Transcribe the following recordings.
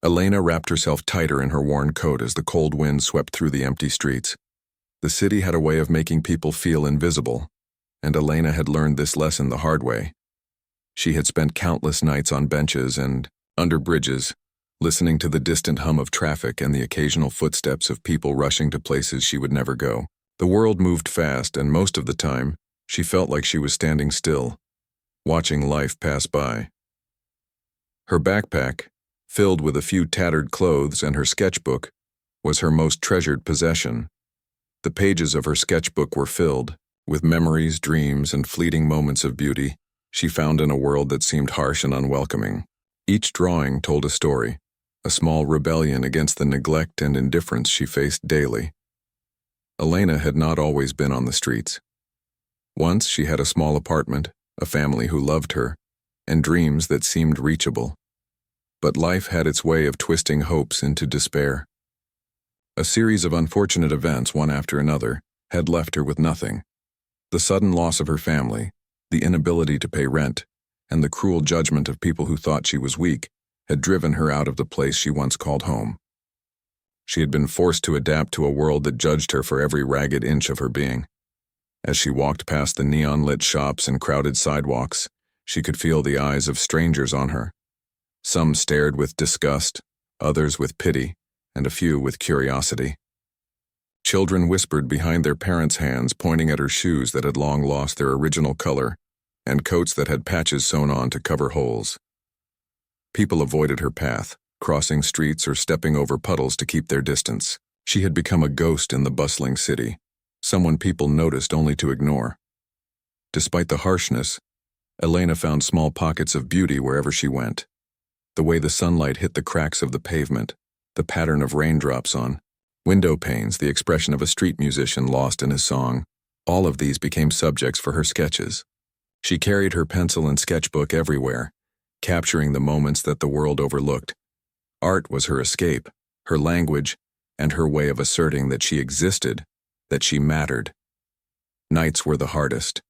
Elena wrapped herself tighter in her worn coat as the cold wind swept through the empty streets. The city had a way of making people feel invisible, and Elena had learned this lesson the hard way. She had spent countless nights on benches and under bridges, listening to the distant hum of traffic and the occasional footsteps of people rushing to places she would never go. The world moved fast, and most of the time, she felt like she was standing still, watching life pass by. Her backpack, filled with a few tattered clothes and her sketchbook, was her most treasured possession. The pages of her sketchbook were filled with memories, dreams, and fleeting moments of beauty she found in a world that seemed harsh and unwelcoming. Each drawing told a story, a small rebellion against the neglect and indifference she faced daily. Elena had not always been on the streets. Once she had a small apartment, a family who loved her, and dreams that seemed reachable. But life had its way of twisting hopes into despair. A series of unfortunate events, one after another, had left her with nothing. The sudden loss of her family, the inability to pay rent, and the cruel judgment of people who thought she was weak had driven her out of the place she once called home. She had been forced to adapt to a world that judged her for every ragged inch of her being. As she walked past the neon-lit shops and crowded sidewalks, she could feel the eyes of strangers on her. Some stared with disgust, others with pity, and a few with curiosity. Children whispered behind their parents' hands, pointing at her shoes that had long lost their original color, and coats that had patches sewn on to cover holes. People avoided her path, crossing streets or stepping over puddles to keep their distance. She had become a ghost in the bustling city, someone people noticed only to ignore. Despite the harshness, Elena found small pockets of beauty wherever she went. The way the sunlight hit the cracks of the pavement, the pattern of raindrops on window panes, the expression of a street musician lost in his song, all of these became subjects for her sketches. She carried her pencil and sketchbook everywhere, capturing the moments that the world overlooked. Art was her escape, her language, and her way of asserting that she existed, that she mattered. Nights were the hardest.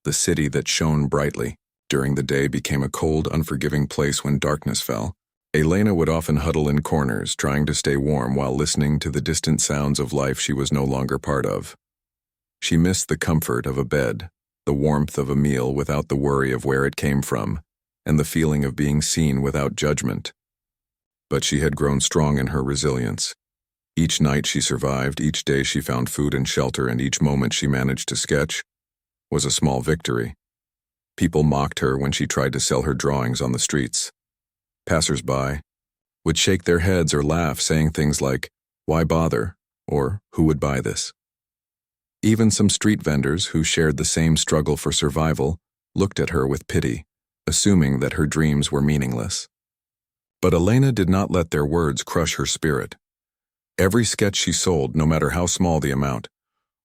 The city that shone brightly during the day became a cold, unforgiving place when darkness fell. Elena would often huddle in corners, trying to stay warm while listening to the distant sounds of life she was no longer part of. She missed the comfort of a bed, the warmth of a meal without the worry of where it came from, and the feeling of being seen without judgment. But she had grown strong in her resilience. Each night she survived, each day she found food and shelter, and each moment she managed to sketch was a small victory. People mocked her when she tried to sell her drawings on the streets. Passers-by would shake their heads or laugh, saying things like, "Why bother?" or "Who would buy this?" Even some street vendors who shared the same struggle for survival looked at her with pity, assuming that her dreams were meaningless. But Elena did not let their words crush her spirit. Every sketch she sold, no matter how small the amount,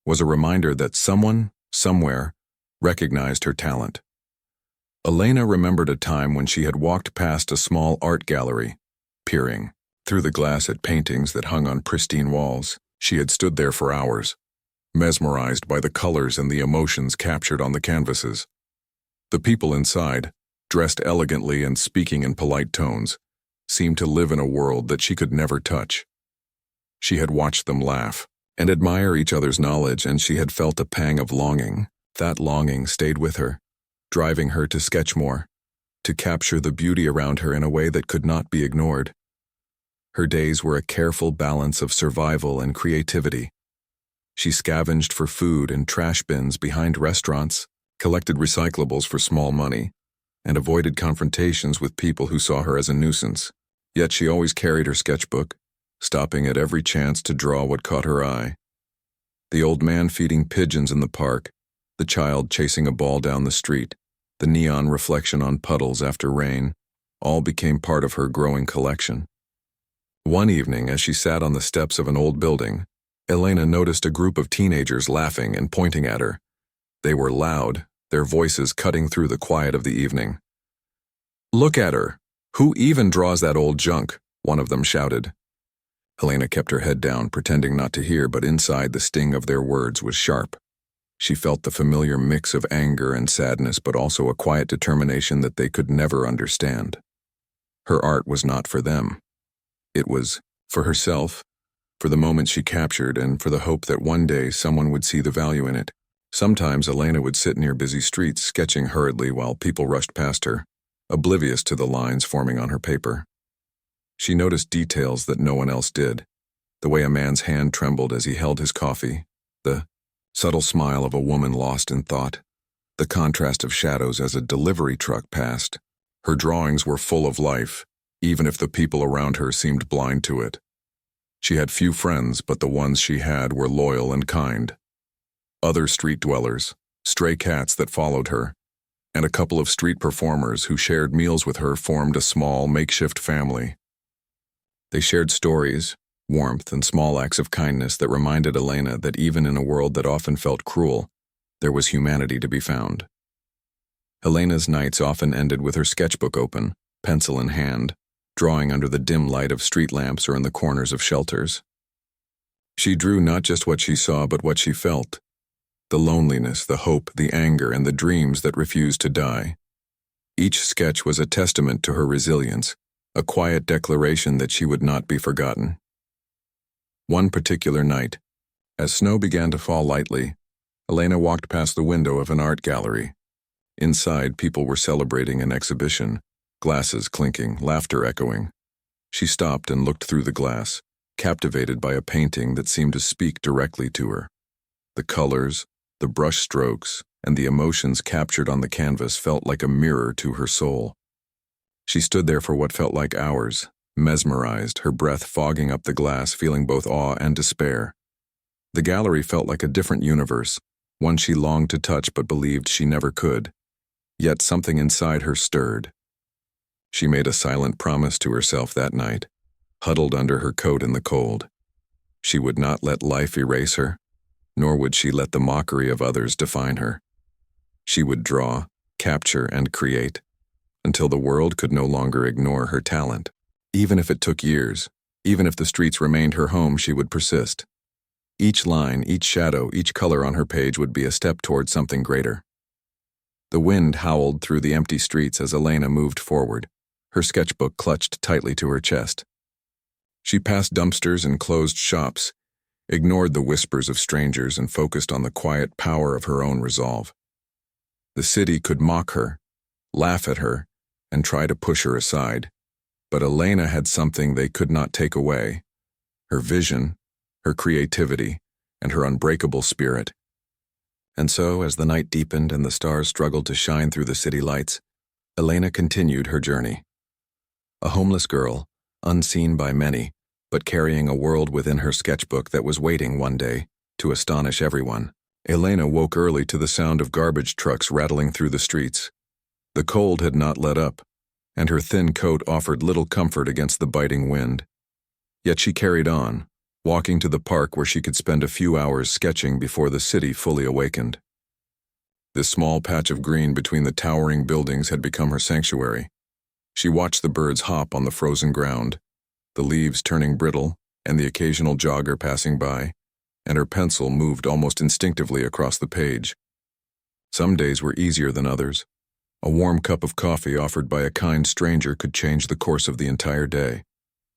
was a reminder that someone, somewhere, recognized her talent. Elena remembered a time when she had walked past a small art gallery, peering through the glass at paintings that hung on pristine walls. She had stood there for hours, mesmerized by the colors and the emotions captured on the canvases. The people inside, dressed elegantly and speaking in polite tones, seemed to live in a world that she could never touch. She had watched them laugh and admire each other's knowledge, and she had felt a pang of longing. That longing stayed with her, driving her to sketch more, to capture the beauty around her in a way that could not be ignored. Her days were a careful balance of survival and creativity. She scavenged for food in trash bins behind restaurants, collected recyclables for small money, and avoided confrontations with people who saw her as a nuisance. Yet she always carried her sketchbook, stopping at every chance to draw what caught her eye. The old man feeding pigeons in the park, the child chasing a ball down the street, the neon reflection on puddles after rain, all became part of her growing collection. One evening, as she sat on the steps of an old building, Elena noticed a group of teenagers laughing and pointing at her. They were loud, their voices cutting through the quiet of the evening. "Look at her! Who even draws that old junk?" one of them shouted. Elena kept her head down, pretending not to hear, but inside the sting of their words was sharp. She felt the familiar mix of anger and sadness, but also a quiet determination that they could never understand. Her art was not for them. It was for herself, for the moment she captured, and for the hope that one day someone would see the value in it. Sometimes Elena would sit near busy streets, sketching hurriedly while people rushed past her, oblivious to the lines forming on her paper. She noticed details that no one else did: the way a man's hand trembled as he held his coffee, the subtle smile of a woman lost in thought, the contrast of shadows as a delivery truck passed. Her drawings were full of life, even if the people around her seemed blind to it. She had few friends, but the ones she had were loyal and kind. Other street dwellers, stray cats that followed her, and a couple of street performers who shared meals with her formed a small, makeshift family. They shared stories, warmth, and small acts of kindness that reminded Elena that even in a world that often felt cruel, there was humanity to be found. Elena's nights often ended with her sketchbook open, pencil in hand, drawing under the dim light of street lamps or in the corners of shelters. She drew not just what she saw, but what she felt: the loneliness, the hope, the anger, and the dreams that refused to die. Each sketch was a testament to her resilience, a quiet declaration that she would not be forgotten. One particular night, as snow began to fall lightly, Elena walked past the window of an art gallery. Inside, people were celebrating an exhibition, glasses clinking, laughter echoing. She stopped and looked through the glass, captivated by a painting that seemed to speak directly to her. The colors, the brush strokes, and the emotions captured on the canvas felt like a mirror to her soul. She stood there for what felt like hours, mesmerized, her breath fogging up the glass, feeling both awe and despair. The gallery felt like a different universe, one she longed to touch but believed she never could. Yet something inside her stirred. She made a silent promise to herself that night, huddled under her coat in the cold. She would not let life erase her, nor would she let the mockery of others define her. She would draw, capture, and create, until the world could no longer ignore her talent. Even if it took years, even if the streets remained her home, she would persist. Each line, each shadow, each color on her page would be a step toward something greater. The wind howled through the empty streets as Elena moved forward, her sketchbook clutched tightly to her chest. She passed dumpsters and closed shops, ignored the whispers of strangers, and focused on the quiet power of her own resolve. The city could mock her, laugh at her, and try to push her aside, but Elena had something they could not take away: her vision, her creativity, and her unbreakable spirit. And so, as the night deepened and the stars struggled to shine through the city lights, Elena continued her journey. A homeless girl, unseen by many, but carrying a world within her sketchbook that was waiting one day to astonish everyone. Elena woke early to the sound of garbage trucks rattling through the streets. The cold had not let up, and her thin coat offered little comfort against the biting wind. Yet she carried on, walking to the park where she could spend a few hours sketching before the city fully awakened. This small patch of green between the towering buildings had become her sanctuary. She watched the birds hop on the frozen ground, the leaves turning brittle, and the occasional jogger passing by, and her pencil moved almost instinctively across the page. Some days were easier than others. A warm cup of coffee offered by a kind stranger could change the course of the entire day.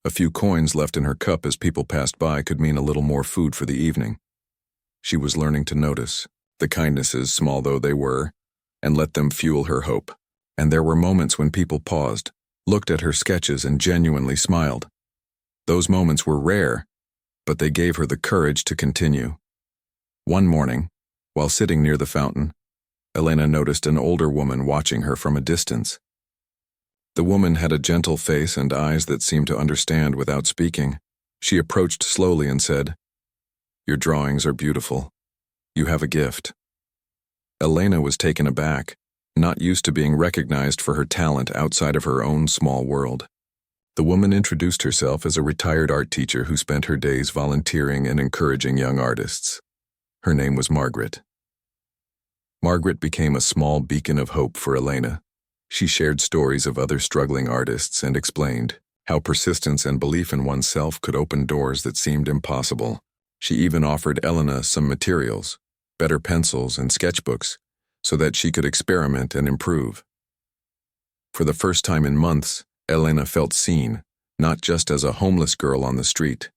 A few coins left in her cup as people passed by could mean a little more food for the evening. She was learning to notice the kindnesses, small though they were, and let them fuel her hope. And there were moments when people paused, looked at her sketches, and genuinely smiled. Those moments were rare, but they gave her the courage to continue. One morning, while sitting near the fountain, Elena noticed an older woman watching her from a distance. The woman had a gentle face and eyes that seemed to understand without speaking. She approached slowly and said, "Your drawings are beautiful. You have a gift." Elena was taken aback, not used to being recognized for her talent outside of her own small world. The woman introduced herself as a retired art teacher who spent her days volunteering and encouraging young artists. Her name was Margaret. Margaret became a small beacon of hope for Elena. She shared stories of other struggling artists and explained how persistence and belief in oneself could open doors that seemed impossible. She even offered Elena some materials, better pencils and sketchbooks, so that she could experiment and improve. For the first time in months, Elena felt seen, not just as a homeless girl on the street,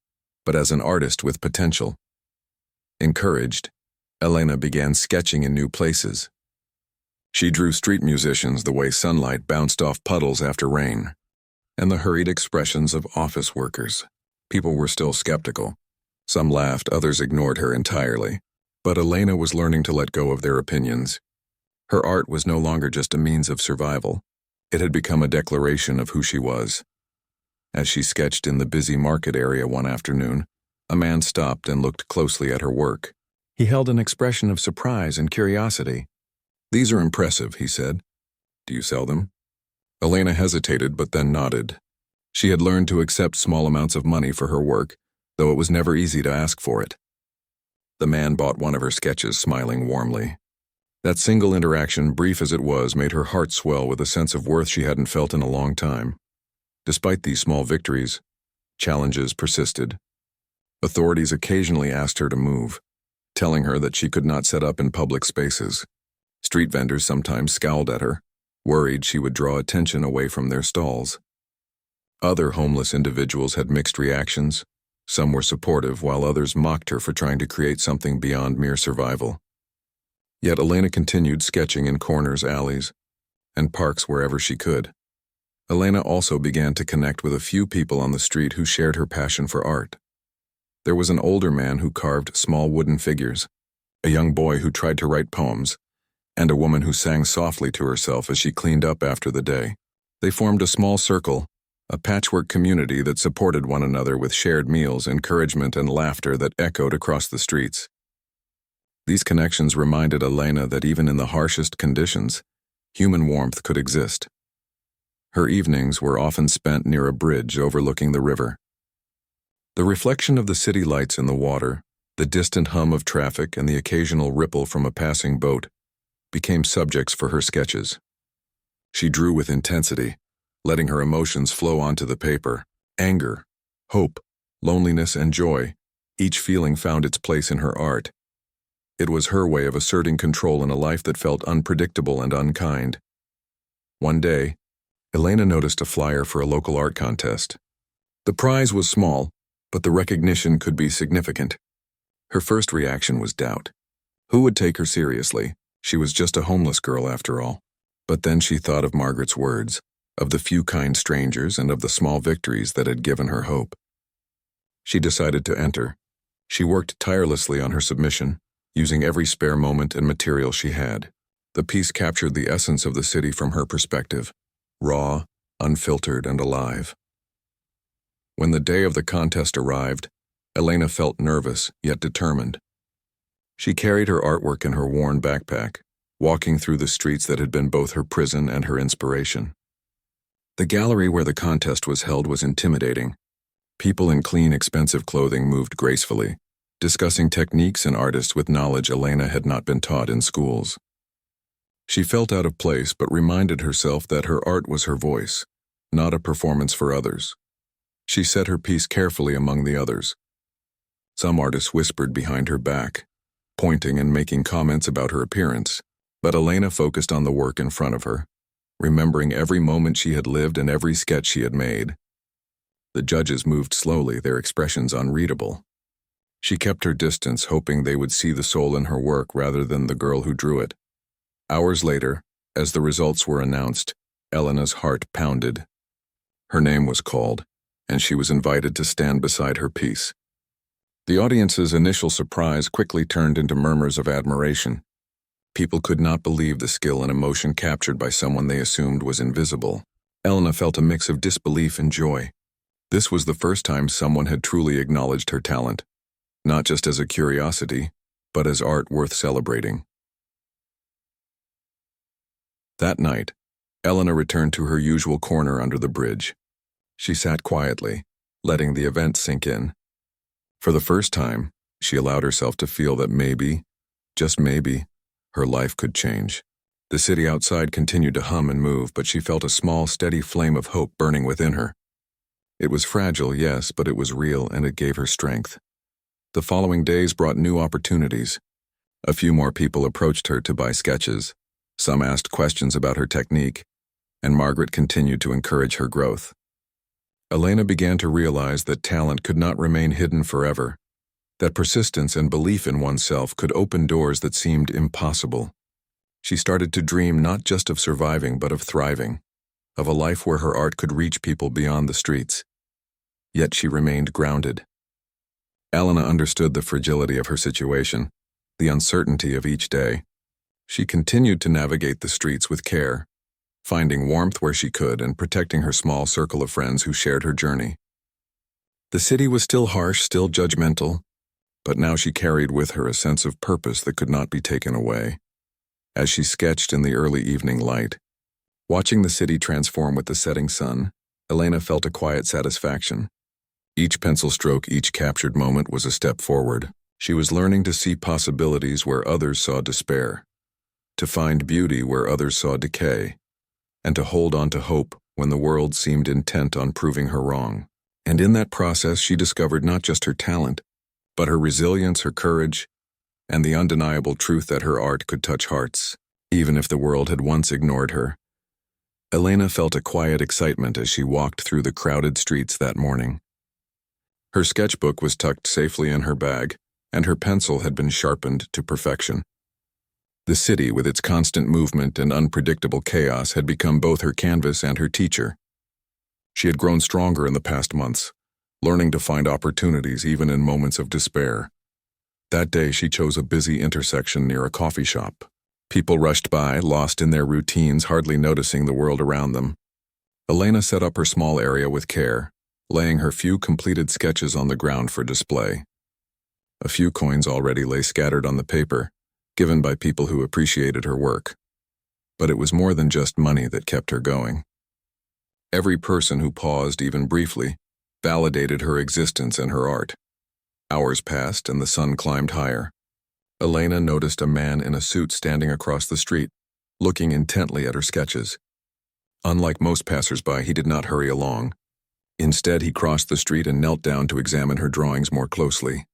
but as an artist with potential. Encouraged, Elena began sketching in new places. She drew street musicians the way sunlight bounced off puddles after rain, and the hurried expressions of office workers. People were still skeptical. Some laughed, others ignored her entirely. But Elena was learning to let go of their opinions. Her art was no longer just a means of survival. It had become a declaration of who she was. As she sketched in the busy market area one afternoon, a man stopped and looked closely at her work. He held an expression of surprise and curiosity. "These are impressive," he said. "Do you sell them?" Elena hesitated but then nodded. She had learned to accept small amounts of money for her work, though it was never easy to ask for it. The man bought one of her sketches, smiling warmly. That single interaction, brief as it was, made her heart swell with a sense of worth she hadn't felt in a long time. Despite these small victories, challenges persisted. Authorities occasionally asked her to move, telling her that she could not set up in public spaces. Street vendors sometimes scowled at her, worried she would draw attention away from their stalls. Other homeless individuals had mixed reactions. Some were supportive, while others mocked her for trying to create something beyond mere survival. Yet Elena continued sketching in corners, alleys, and parks wherever she could. Elena also began to connect with a few people on the street who shared her passion for art. There was an older man who carved small wooden figures, a young boy who tried to write poems, and a woman who sang softly to herself as she cleaned up after the day. They formed a small circle, a patchwork community that supported one another with shared meals, encouragement, and laughter that echoed across the streets. These connections reminded Elena that even in the harshest conditions, human warmth could exist. Her evenings were often spent near a bridge overlooking the river. The reflection of the city lights in the water, the distant hum of traffic, and the occasional ripple from a passing boat became subjects for her sketches. She drew with intensity, letting her emotions flow onto the paper. Anger, hope, loneliness, and joy, each feeling found its place in her art. It was her way of asserting control in a life that felt unpredictable and unkind. One day, Elena noticed a flyer for a local art contest. The prize was small, but the recognition could be significant. Her first reaction was doubt. Who would take her seriously? She was just a homeless girl after all. But then she thought of Margaret's words, of the few kind strangers and of the small victories that had given her hope. She decided to enter. She worked tirelessly on her submission, using every spare moment and material she had. The piece captured the essence of the city from her perspective, raw, unfiltered, and alive. When the day of the contest arrived, Elena felt nervous yet determined. She carried her artwork in her worn backpack, walking through the streets that had been both her prison and her inspiration. The gallery where the contest was held was intimidating. People in clean, expensive clothing moved gracefully, discussing techniques and artists with knowledge Elena had not been taught in schools. She felt out of place but reminded herself that her art was her voice, not a performance for others. She set her piece carefully among the others. Some artists whispered behind her back, pointing and making comments about her appearance, but Elena focused on the work in front of her, remembering every moment she had lived and every sketch she had made. The judges moved slowly, their expressions unreadable. She kept her distance, hoping they would see the soul in her work rather than the girl who drew it. Hours later, as the results were announced, Elena's heart pounded. Her name was called, and she was invited to stand beside her piece. The audience's initial surprise quickly turned into murmurs of admiration. People could not believe the skill and emotion captured by someone they assumed was invisible. Elena felt a mix of disbelief and joy. This was the first time someone had truly acknowledged her talent, not just as a curiosity, but as art worth celebrating. That night, Elena returned to her usual corner under the bridge. She sat quietly, letting the event sink in. For the first time, she allowed herself to feel that maybe, just maybe, her life could change. The city outside continued to hum and move, but she felt a small, steady flame of hope burning within her. It was fragile, yes, but it was real, and it gave her strength. The following days brought new opportunities. A few more people approached her to buy sketches. Some asked questions about her technique, and Margaret continued to encourage her growth. Elena began to realize that talent could not remain hidden forever, that persistence and belief in oneself could open doors that seemed impossible. She started to dream not just of surviving but of thriving, of a life where her art could reach people beyond the streets. Yet she remained grounded. Elena understood the fragility of her situation, the uncertainty of each day. She continued to navigate the streets with care, finding warmth where she could and protecting her small circle of friends who shared her journey. The city was still harsh, still judgmental, but now she carried with her a sense of purpose that could not be taken away. As she sketched in the early evening light, watching the city transform with the setting sun, Elena felt a quiet satisfaction. Each pencil stroke, each captured moment was a step forward. She was learning to see possibilities where others saw despair, to find beauty where others saw decay, and to hold on to hope when the world seemed intent on proving her wrong. And in that process, she discovered not just her talent, but her resilience, her courage, and the undeniable truth that her art could touch hearts, even if the world had once ignored her. Elena felt a quiet excitement as she walked through the crowded streets that morning. Her sketchbook was tucked safely in her bag, and her pencil had been sharpened to perfection. The city, with its constant movement and unpredictable chaos, had become both her canvas and her teacher. She had grown stronger in the past months, learning to find opportunities even in moments of despair. That day, she chose a busy intersection near a coffee shop. People rushed by, lost in their routines, hardly noticing the world around them. Elena set up her small area with care, laying her few completed sketches on the ground for display. A few coins already lay scattered on the paper, given by people who appreciated her work. But it was more than just money that kept her going. Every person who paused, even briefly, validated her existence and her art. Hours passed and the sun climbed higher. Elena noticed a man in a suit standing across the street, looking intently at her sketches. Unlike most passers-by, he did not hurry along. Instead, he crossed the street and knelt down to examine her drawings more closely.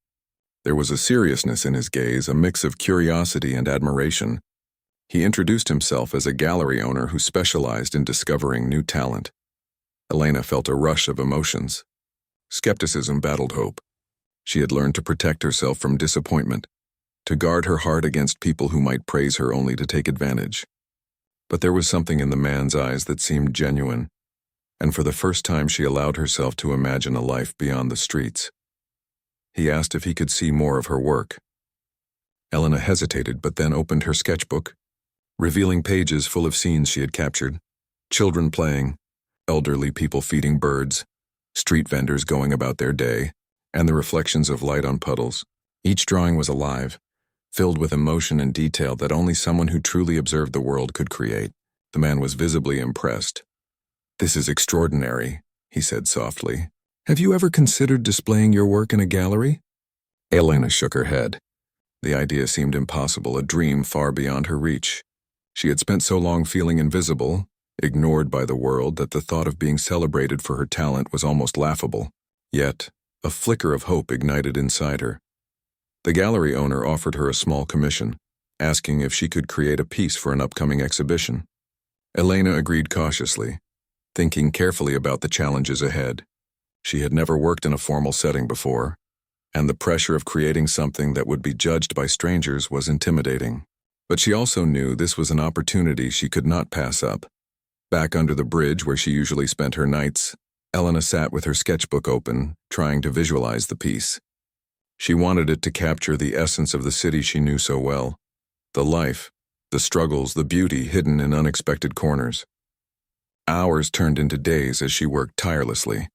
There was a seriousness in his gaze, a mix of curiosity and admiration. He introduced himself as a gallery owner who specialized in discovering new talent. Elena felt a rush of emotions. Skepticism battled hope. She had learned to protect herself from disappointment, to guard her heart against people who might praise her only to take advantage. But there was something in the man's eyes that seemed genuine, and for the first time she allowed herself to imagine a life beyond the streets. He asked if he could see more of her work. Elena hesitated, but then opened her sketchbook, revealing pages full of scenes she had captured. Children playing, elderly people feeding birds, street vendors going about their day, and the reflections of light on puddles. Each drawing was alive, filled with emotion and detail that only someone who truly observed the world could create. The man was visibly impressed. "This is extraordinary," he said softly. "Have you ever considered displaying your work in a gallery?" Elena shook her head. The idea seemed impossible, a dream far beyond her reach. She had spent so long feeling invisible, ignored by the world, that the thought of being celebrated for her talent was almost laughable. Yet, a flicker of hope ignited inside her. The gallery owner offered her a small commission, asking if she could create a piece for an upcoming exhibition. Elena agreed cautiously, thinking carefully about the challenges ahead. She had never worked in a formal setting before, and the pressure of creating something that would be judged by strangers was intimidating. But she also knew this was an opportunity she could not pass up. Back under the bridge where she usually spent her nights, Elena sat with her sketchbook open, trying to visualize the piece. She wanted it to capture the essence of the city she knew so well, the life, the struggles, the beauty hidden in unexpected corners. Hours turned into days as she worked tirelessly,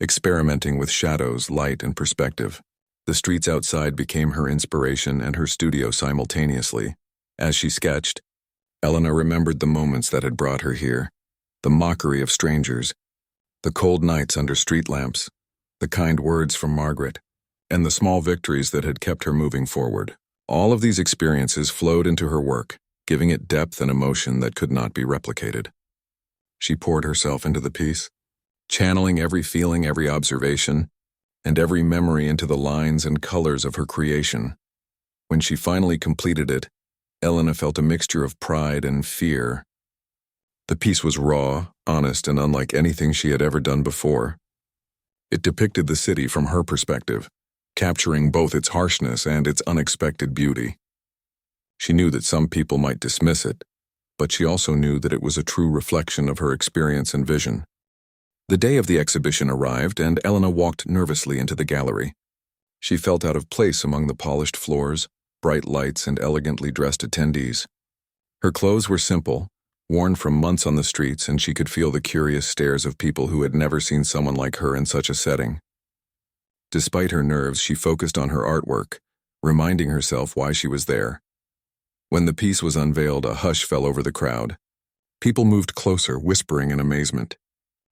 experimenting with shadows, light, and perspective. The streets outside became her inspiration and her studio simultaneously. As she sketched, Elena remembered the moments that had brought her here, the mockery of strangers, the cold nights under street lamps, the kind words from Margaret, and the small victories that had kept her moving forward. All of these experiences flowed into her work, giving it depth and emotion that could not be replicated. She poured herself into the piece, channeling every feeling, every observation, and every memory into the lines and colors of her creation. When she finally completed it, Elena felt a mixture of pride and fear. The piece was raw, honest, and unlike anything she had ever done before. It depicted the city from her perspective, capturing both its harshness and its unexpected beauty. She knew that some people might dismiss it, but she also knew that it was a true reflection of her experience and vision. The day of the exhibition arrived, and Elena walked nervously into the gallery. She felt out of place among the polished floors, bright lights, and elegantly dressed attendees. Her clothes were simple, worn from months on the streets, and she could feel the curious stares of people who had never seen someone like her in such a setting. Despite her nerves, she focused on her artwork, reminding herself why she was there. When the piece was unveiled, a hush fell over the crowd. People moved closer, whispering in amazement.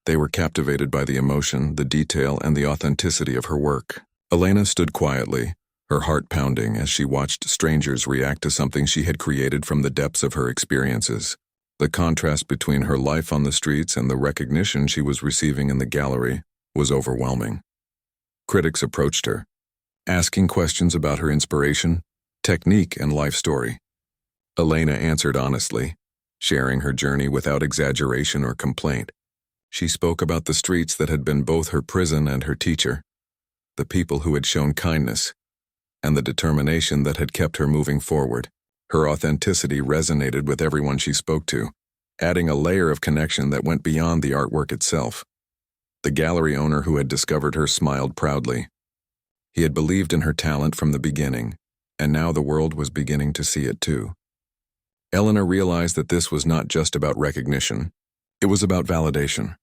They were captivated by the emotion, the detail, and the authenticity of her work. Elena stood quietly, her heart pounding as she watched strangers react to something she had created from the depths of her experiences. The contrast between her life on the streets and the recognition she was receiving in the gallery was overwhelming. Critics approached her, asking questions about her inspiration, technique, and life story. Elena answered honestly, sharing her journey without exaggeration or complaint. She spoke about the streets that had been both her prison and her teacher, the people who had shown kindness, and the determination that had kept her moving forward. Her authenticity resonated with everyone she spoke to, adding a layer of connection that went beyond the artwork itself. The gallery owner who had discovered her smiled proudly. He had believed in her talent from the beginning, and now the world was beginning to see it too. Elena realized that this was not just about recognition. It was about validation,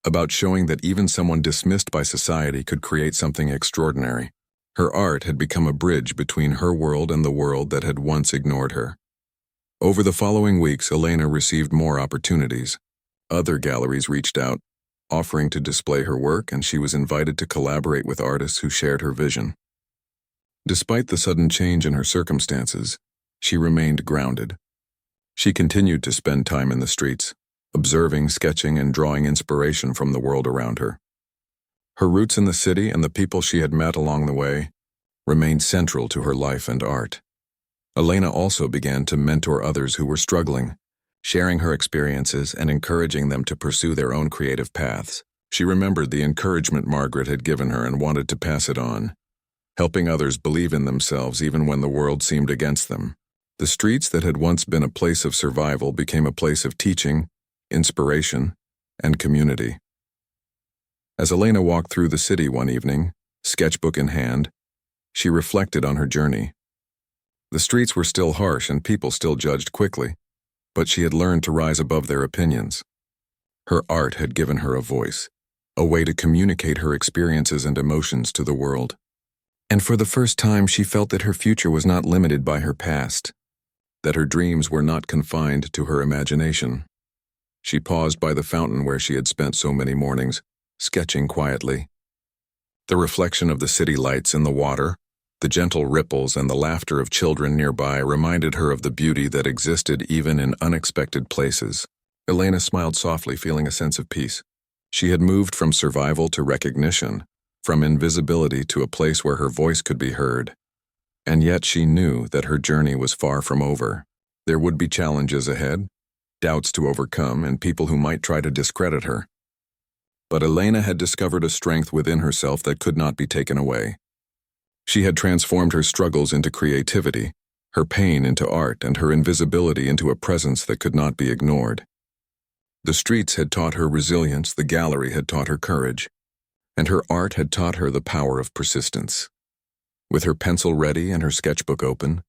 about showing that even someone dismissed by society could create something extraordinary. Her art had become a bridge between her world and the world that had once ignored her. Over the following weeks, Elena received more opportunities. Other galleries reached out, offering to display her work, and she was invited to collaborate with artists who shared her vision. Despite the sudden change in her circumstances, she remained grounded. She continued to spend time in the streets, observing, sketching, and drawing inspiration from the world around her. Her roots in the city and the people she had met along the way remained central to her life and art. Elena also began to mentor others who were struggling, sharing her experiences and encouraging them to pursue their own creative paths. She remembered the encouragement Margaret had given her and wanted to pass it on, helping others believe in themselves even when the world seemed against them. The streets that had once been a place of survival became a place of teaching, inspiration, and community. As Elena walked through the city one evening, sketchbook in hand, she reflected on her journey. The streets were still harsh and people still judged quickly, but she had learned to rise above their opinions. Her art had given her a voice, a way to communicate her experiences and emotions to the world. And for the first time, she felt that her future was not limited by her past, that her dreams were not confined to her imagination. She paused by the fountain where she had spent so many mornings, sketching quietly. The reflection of the city lights in the water, the gentle ripples, and the laughter of children nearby reminded her of the beauty that existed even in unexpected places. Elena smiled softly, feeling a sense of peace. She had moved from survival to recognition, from invisibility to a place where her voice could be heard. And yet she knew that her journey was far from over. There would be challenges ahead, doubts to overcome, and people who might try to discredit her. But Elena had discovered a strength within herself that could not be taken away. She had transformed her struggles into creativity, her pain into art, and her invisibility into a presence that could not be ignored. The streets had taught her resilience, the gallery had taught her courage, and her art had taught her the power of persistence. With her pencil ready and her sketchbook open,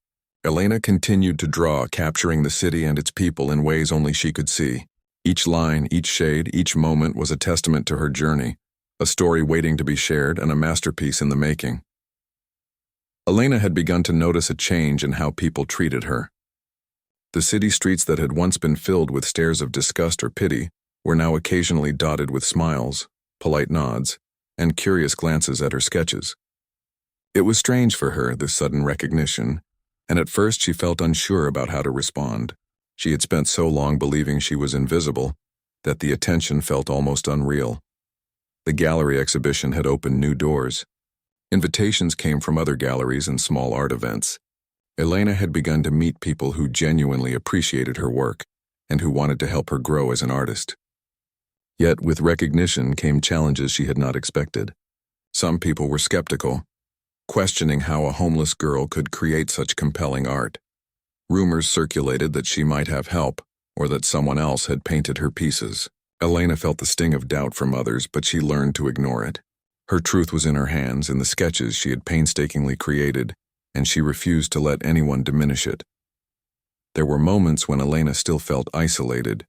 Elena continued to draw, capturing the city and its people in ways only she could see. Each line, each shade, each moment was a testament to her journey, a story waiting to be shared and a masterpiece in the making. Elena had begun to notice a change in how people treated her. The city streets that had once been filled with stares of disgust or pity were now occasionally dotted with smiles, polite nods, and curious glances at her sketches. It was strange for her, this sudden recognition, and at first she felt unsure about how to respond. She had spent so long believing she was invisible that the attention felt almost unreal. The gallery exhibition had opened new doors. Invitations came from other galleries and small art events. Elena had begun to meet people who genuinely appreciated her work and who wanted to help her grow as an artist. Yet with recognition came challenges she had not expected. Some people were skeptical, questioning how a homeless girl could create such compelling art. Rumors circulated that she might have help, or that someone else had painted her pieces. Elena felt the sting of doubt from others, but she learned to ignore it. Her truth was in her hands, in the sketches she had painstakingly created, and she refused to let anyone diminish it. There were moments when Elena still felt isolated.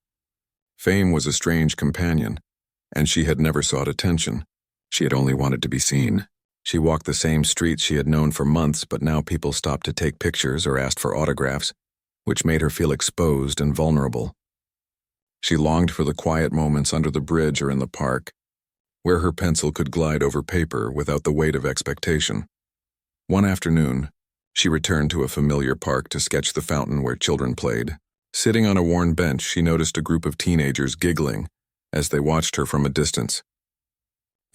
Fame was a strange companion, and she had never sought attention. She had only wanted to be seen. She walked the same streets she had known for months, but now people stopped to take pictures or asked for autographs, which made her feel exposed and vulnerable. She longed for the quiet moments under the bridge or in the park, where her pencil could glide over paper without the weight of expectation. One afternoon, she returned to a familiar park to sketch the fountain where children played. Sitting on a worn bench, she noticed a group of teenagers giggling as they watched her from a distance.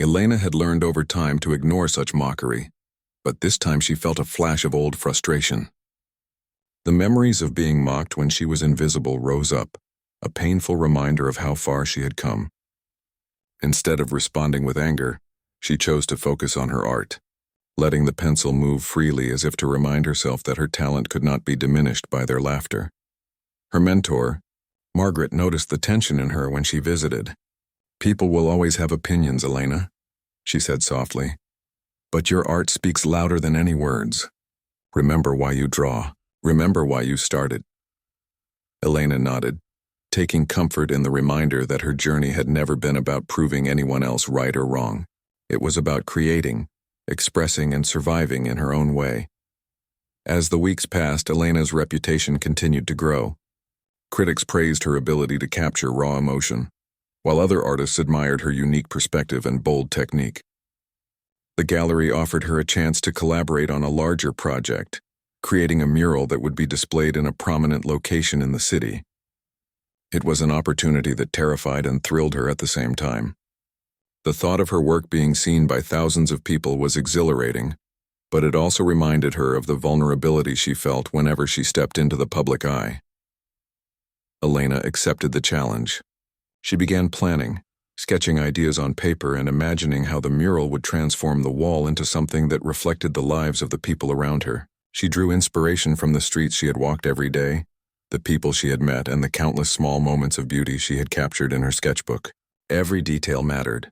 Elena had learned over time to ignore such mockery, but this time she felt a flash of old frustration. The memories of being mocked when she was invisible rose up, a painful reminder of how far she had come. Instead of responding with anger, she chose to focus on her art, letting the pencil move freely as if to remind herself that her talent could not be diminished by their laughter. Her mentor, Margaret, noticed the tension in her when she visited. "People will always have opinions, Elena," she said softly. "But your art speaks louder than any words. Remember why you draw. Remember why you started." Elena nodded, taking comfort in the reminder that her journey had never been about proving anyone else right or wrong. It was about creating, expressing, and surviving in her own way. As the weeks passed, Elena's reputation continued to grow. Critics praised her ability to capture raw emotion, while other artists admired her unique perspective and bold technique. The gallery offered her a chance to collaborate on a larger project, creating a mural that would be displayed in a prominent location in the city. It was an opportunity that terrified and thrilled her at the same time. The thought of her work being seen by thousands of people was exhilarating, but it also reminded her of the vulnerability she felt whenever she stepped into the public eye. Elena accepted the challenge. She began planning, sketching ideas on paper and imagining how the mural would transform the wall into something that reflected the lives of the people around her. She drew inspiration from the streets she had walked every day, the people she had met, and the countless small moments of beauty she had captured in her sketchbook. Every detail mattered,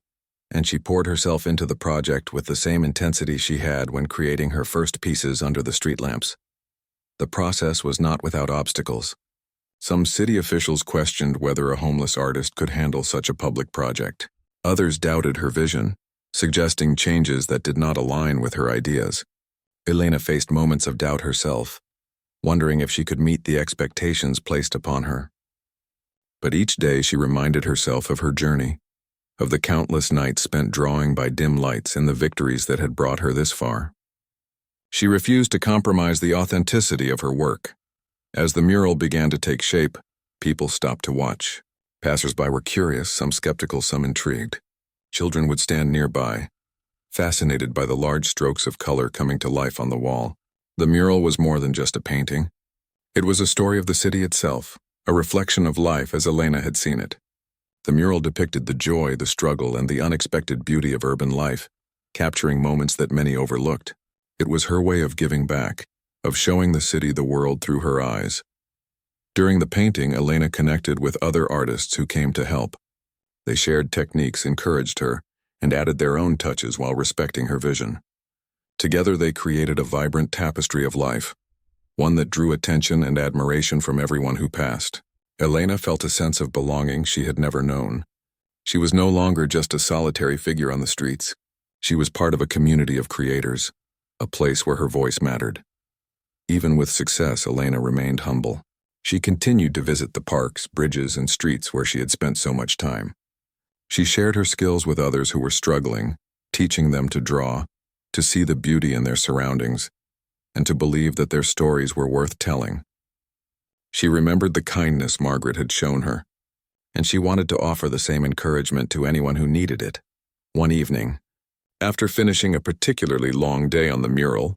and she poured herself into the project with the same intensity she had when creating her first pieces under the street lamps. The process was not without obstacles. Some city officials questioned whether a homeless artist could handle such a public project. Others doubted her vision, suggesting changes that did not align with her ideas. Elena faced moments of doubt herself, wondering if she could meet the expectations placed upon her. But each day she reminded herself of her journey, of the countless nights spent drawing by dim lights and the victories that had brought her this far. She refused to compromise the authenticity of her work. As the mural began to take shape, people stopped to watch. Passers-by were curious, some skeptical, some intrigued. Children would stand nearby, fascinated by the large strokes of color coming to life on the wall. The mural was more than just a painting. It was a story of the city itself, a reflection of life as Elena had seen it. The mural depicted the joy, the struggle, and the unexpected beauty of urban life, capturing moments that many overlooked. It was her way of giving back, of showing the city the world through her eyes. During the painting, Elena connected with other artists who came to help. They shared techniques, encouraged her, and added their own touches while respecting her vision. Together they created a vibrant tapestry of life, one that drew attention and admiration from everyone who passed. Elena felt a sense of belonging she had never known. She was no longer just a solitary figure on the streets. She was part of a community of creators, a place where her voice mattered. Even with success, Elena remained humble. She continued to visit the parks, bridges, and streets where she had spent so much time. She shared her skills with others who were struggling, teaching them to draw, to see the beauty in their surroundings, and to believe that their stories were worth telling. She remembered the kindness Margaret had shown her, and she wanted to offer the same encouragement to anyone who needed it. One evening, after finishing a particularly long day on the mural,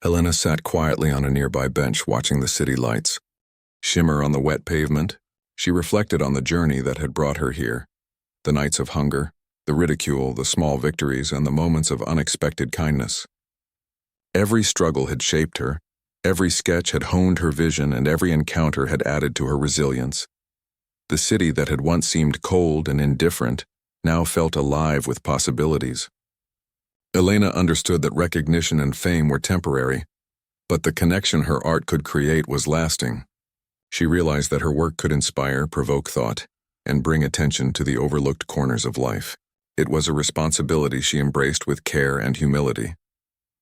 Elena sat quietly on a nearby bench watching the city lights shimmer on the wet pavement. She reflected on the journey that had brought her here, the nights of hunger, the ridicule, the small victories, and the moments of unexpected kindness. Every struggle had shaped her, every sketch had honed her vision, and every encounter had added to her resilience. The city that had once seemed cold and indifferent now felt alive with possibilities. Elena understood that recognition and fame were temporary, but the connection her art could create was lasting. She realized that her work could inspire, provoke thought, and bring attention to the overlooked corners of life. It was a responsibility she embraced with care and humility.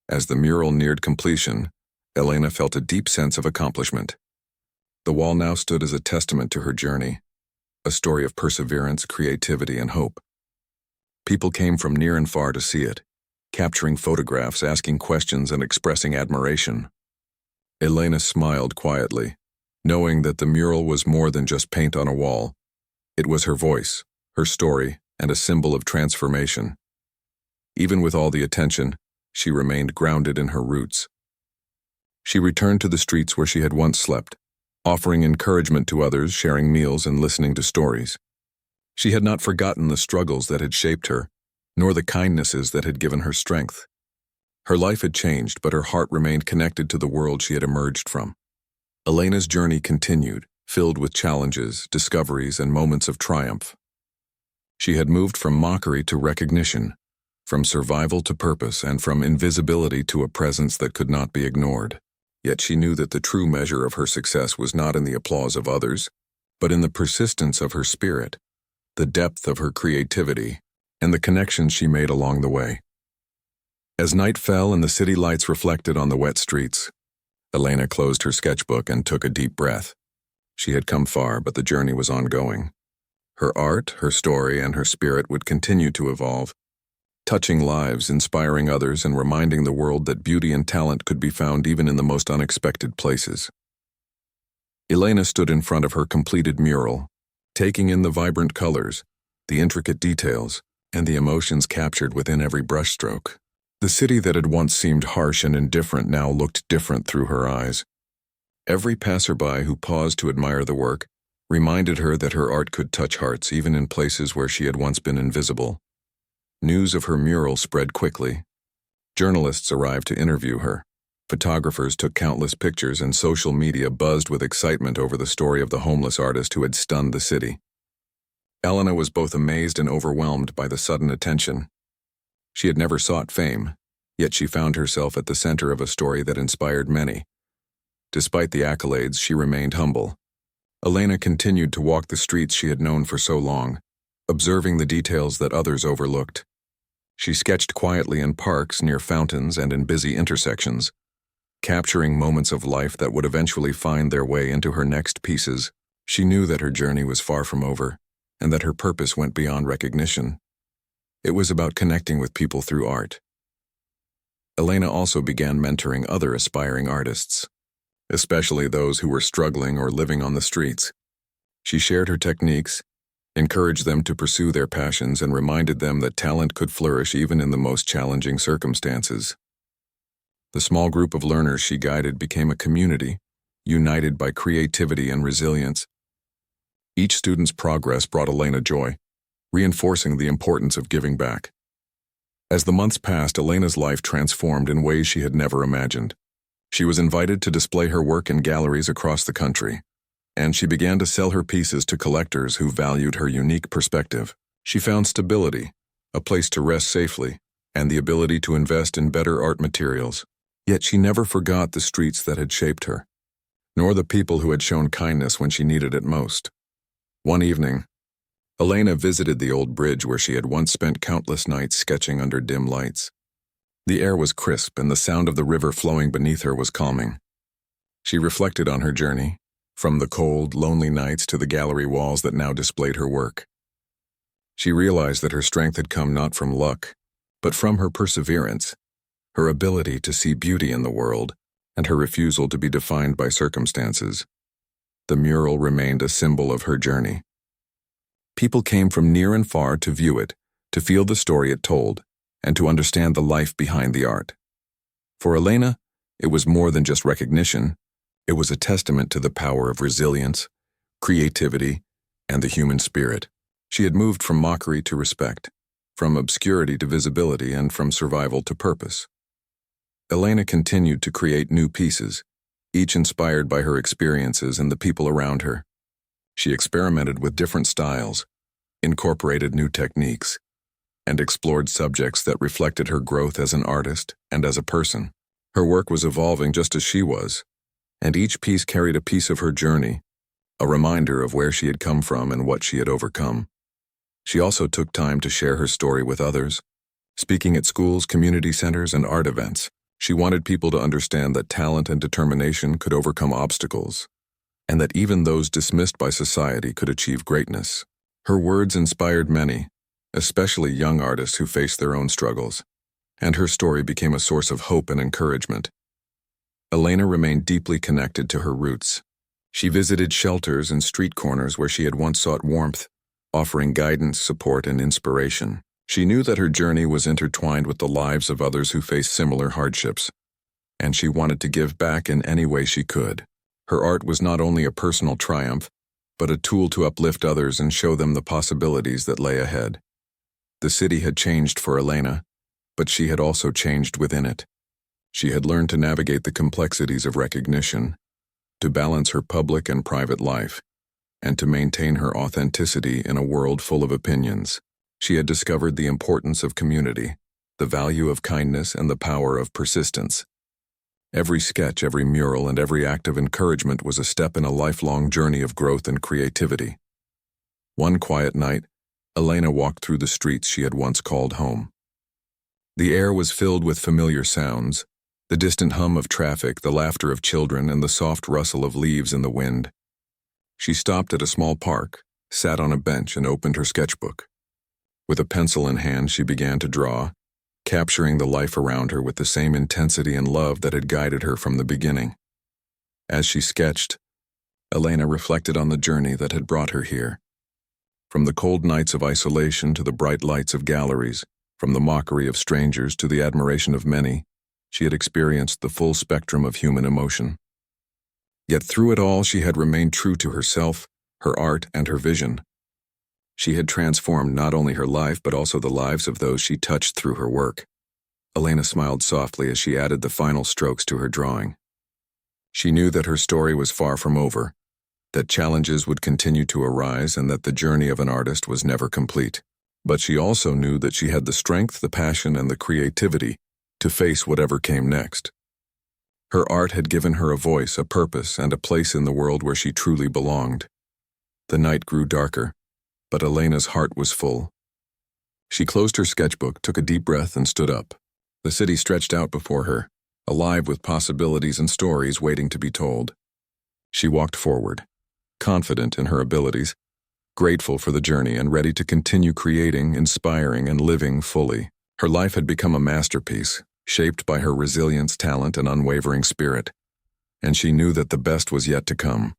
As the mural neared completion, Elena felt a deep sense of accomplishment. The wall now stood as a testament to her journey, a story of perseverance, creativity, and hope. People came from near and far to see it, capturing photographs, asking questions, and expressing admiration. Elena smiled quietly, knowing that the mural was more than just paint on a wall. It was her voice, her story, and a symbol of transformation. Even with all the attention, she remained grounded in her roots. She returned to the streets where she had once slept, offering encouragement to others, sharing meals, and listening to stories. She had not forgotten the struggles that had shaped her, nor the kindnesses that had given her strength. Her life had changed, but her heart remained connected to the world she had emerged from. Elena's journey continued, filled with challenges, discoveries, and moments of triumph. She had moved from mockery to recognition, from survival to purpose, and from invisibility to a presence that could not be ignored. Yet she knew that the true measure of her success was not in the applause of others, but in the persistence of her spirit, the depth of her creativity, and the connections she made along the way. As night fell and the city lights reflected on the wet streets, Elena closed her sketchbook and took a deep breath. She had come far, but the journey was ongoing. Her art, her story, and her spirit would continue to evolve, touching lives, inspiring others, and reminding the world that beauty and talent could be found even in the most unexpected places. Elena stood in front of her completed mural, taking in the vibrant colors, the intricate details, and the emotions captured within every brushstroke. The city that had once seemed harsh and indifferent now looked different through her eyes. Every passerby who paused to admire the work reminded her that her art could touch hearts even in places where she had once been invisible. News of her mural spread quickly. Journalists arrived to interview her. Photographers took countless pictures, and social media buzzed with excitement over the story of the homeless artist who had stunned the city. Elena was both amazed and overwhelmed by the sudden attention. She had never sought fame, yet she found herself at the center of a story that inspired many. Despite the accolades, she remained humble. Elena continued to walk the streets she had known for so long, observing the details that others overlooked. She sketched quietly in parks, near fountains, and in busy intersections, capturing moments of life that would eventually find their way into her next pieces. She knew that her journey was far from over, and that her purpose went beyond recognition. It was about connecting with people through art. Elena also began mentoring other aspiring artists, especially those who were struggling or living on the streets. She shared her techniques, encouraged them to pursue their passions, and reminded them that talent could flourish even in the most challenging circumstances. The small group of learners she guided became a community, united by creativity and resilience. Each student's progress brought Elena joy, reinforcing the importance of giving back. As the months passed, Elena's life transformed in ways she had never imagined. She was invited to display her work in galleries across the country, and she began to sell her pieces to collectors who valued her unique perspective. She found stability, a place to rest safely, and the ability to invest in better art materials. Yet she never forgot the streets that had shaped her, nor the people who had shown kindness when she needed it most. One evening, Elena visited the old bridge where she had once spent countless nights sketching under dim lights. The air was crisp, and the sound of the river flowing beneath her was calming. She reflected on her journey, from the cold, lonely nights to the gallery walls that now displayed her work. She realized that her strength had come not from luck, but from her perseverance, her ability to see beauty in the world, and her refusal to be defined by circumstances. The mural remained a symbol of her journey. People came from near and far to view it, to feel the story it told, and to understand the life behind the art. For Elena, it was more than just recognition. It was a testament to the power of resilience, creativity, and the human spirit. She had moved from mockery to respect, from obscurity to visibility, and from survival to purpose. Elena continued to create new pieces, each inspired by her experiences and the people around her. She experimented with different styles, incorporated new techniques, and explored subjects that reflected her growth as an artist and as a person. Her work was evolving just as she was, and each piece carried a piece of her journey, a reminder of where she had come from and what she had overcome. She also took time to share her story with others, speaking at schools, community centers, and art events. She wanted people to understand that talent and determination could overcome obstacles, and that even those dismissed by society could achieve greatness. Her words inspired many, especially young artists who faced their own struggles, and her story became a source of hope and encouragement. Elena remained deeply connected to her roots. She visited shelters and street corners where she had once sought warmth, offering guidance, support, and inspiration. She knew that her journey was intertwined with the lives of others who faced similar hardships, and she wanted to give back in any way she could. Her art was not only a personal triumph, but a tool to uplift others and show them the possibilities that lay ahead. The city had changed for Elena, but she had also changed within it. She had learned to navigate the complexities of recognition, to balance her public and private life, and to maintain her authenticity in a world full of opinions. She had discovered the importance of community, the value of kindness, and the power of persistence. Every sketch, every mural, and every act of encouragement was a step in a lifelong journey of growth and creativity. One quiet night, Elena walked through the streets she had once called home. The air was filled with familiar sounds, the distant hum of traffic, the laughter of children, and the soft rustle of leaves in the wind. She stopped at a small park, sat on a bench, and opened her sketchbook. With a pencil in hand, she began to draw, capturing the life around her with the same intensity and love that had guided her from the beginning. As she sketched, Elena reflected on the journey that had brought her here. From the cold nights of isolation to the bright lights of galleries, from the mockery of strangers to the admiration of many, she had experienced the full spectrum of human emotion. Yet through it all, she had remained true to herself, her art, and her vision. She had transformed not only her life but also the lives of those she touched through her work. Elena smiled softly as she added the final strokes to her drawing. She knew that her story was far from over, that challenges would continue to arise, and that the journey of an artist was never complete. But she also knew that she had the strength, the passion, and the creativity to face whatever came next. Her art had given her a voice, a purpose, and a place in the world where she truly belonged. The night grew darker, but Elena's heart was full. She closed her sketchbook, took a deep breath, and stood up. The city stretched out before her, alive with possibilities and stories waiting to be told. She walked forward, confident in her abilities, grateful for the journey, and ready to continue creating, inspiring, and living fully. Her life had become a masterpiece, shaped by her resilience, talent, and unwavering spirit, and she knew that the best was yet to come.